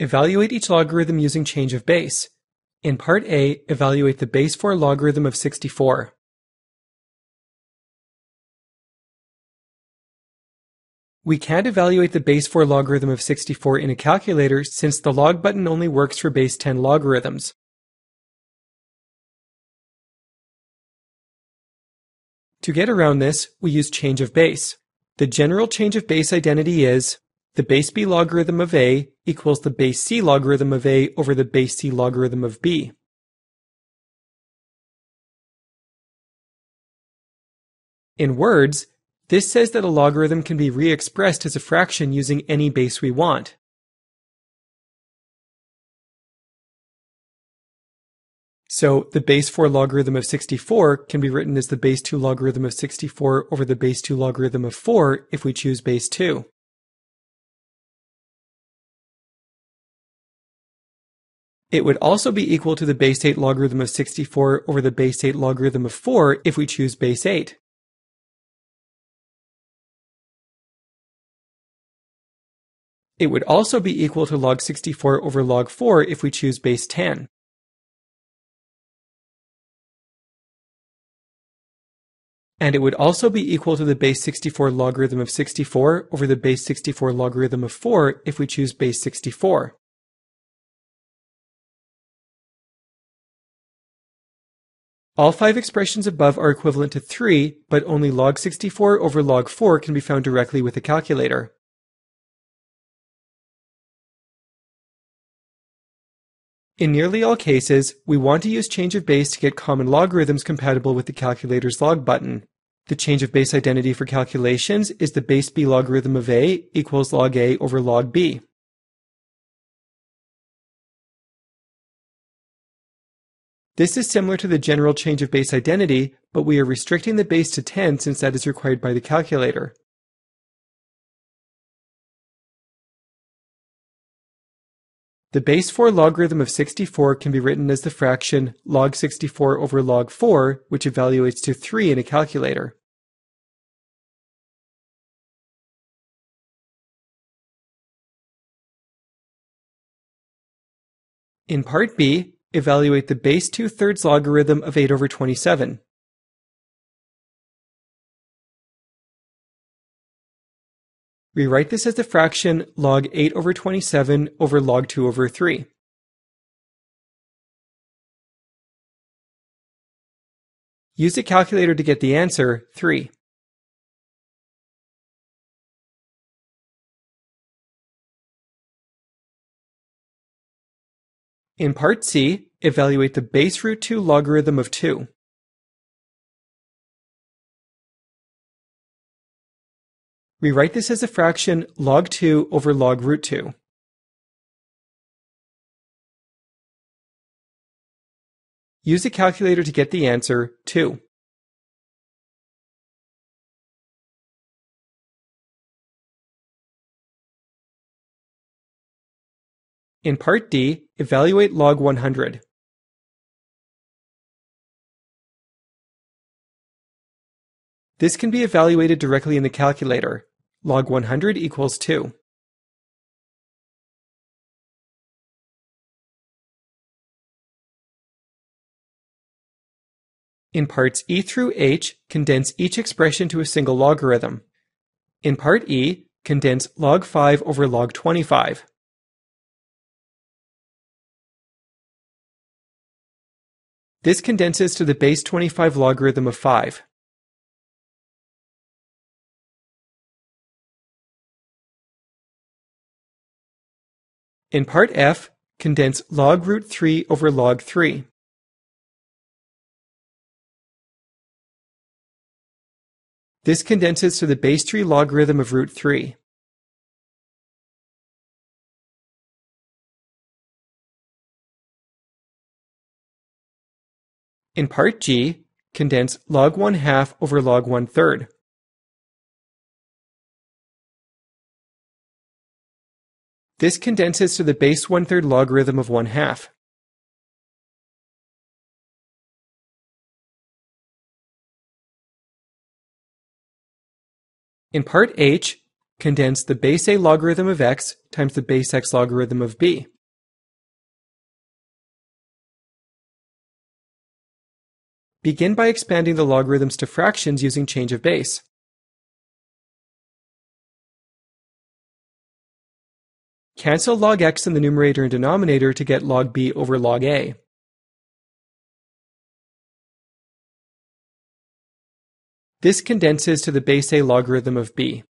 Evaluate each logarithm using change of base. In Part A, evaluate the base 4 logarithm of 64. We can't evaluate the base 4 logarithm of 64 in a calculator since the log button only works for base 10 logarithms. To get around this, we use change of base. The general change of base identity is the base b logarithm of a equals the base c logarithm of a over the base c logarithm of b. In words, this says that a logarithm can be re-expressed as a fraction using any base we want. So the base 4 logarithm of 64 can be written as the base 2 logarithm of 64 over the base 2 logarithm of 4 if we choose base 2. It would also be equal to the base 8 logarithm of 64 over the base 8 logarithm of 4 if we choose base 8. It would also be equal to log 64 over log 4 if we choose base 10. And it would also be equal to the base 64 logarithm of 64 over the base 64 logarithm of 4 if we choose base 64. All 5 expressions above are equivalent to 3, but only log 64 over log 4 can be found directly with a calculator. In nearly all cases, we want to use change of base to get common logarithms compatible with the calculator's log button. The change of base identity for calculations is the base b logarithm of a equals log a over log b. This is similar to the general change of base identity, but we are restricting the base to 10 since that is required by the calculator. The base 4 logarithm of 64 can be written as the fraction log 64 over log 4, which evaluates to 3 in a calculator. In Part B, evaluate the base 2/3 logarithm of 8 over 27. Rewrite this as the fraction log 8 over 27 over log 2 over 3. Use a calculator to get the answer, 3. In Part C, evaluate the base root 2 logarithm of 2. Rewrite this as a fraction log 2 over log root 2. Use a calculator to get the answer, 2. In Part D, evaluate log 100. This can be evaluated directly in the calculator. Log 100 equals 2. In parts E through H, condense each expression to a single logarithm. In Part E, condense log 5 over log 25. This condenses to the base 25 logarithm of 5. In Part F, condense log root 3 over log 3. This condenses to the base 3 logarithm of root 3. In Part G, condense log 1/2 over log 1/3. This condenses to the base 1/3 logarithm of 1/2. In Part H, Condense the base a logarithm of x times the base x logarithm of b. Begin by expanding the logarithms to fractions using change of base. Cancel log x in the numerator and denominator to get log b over log a. This condenses to the base a logarithm of b.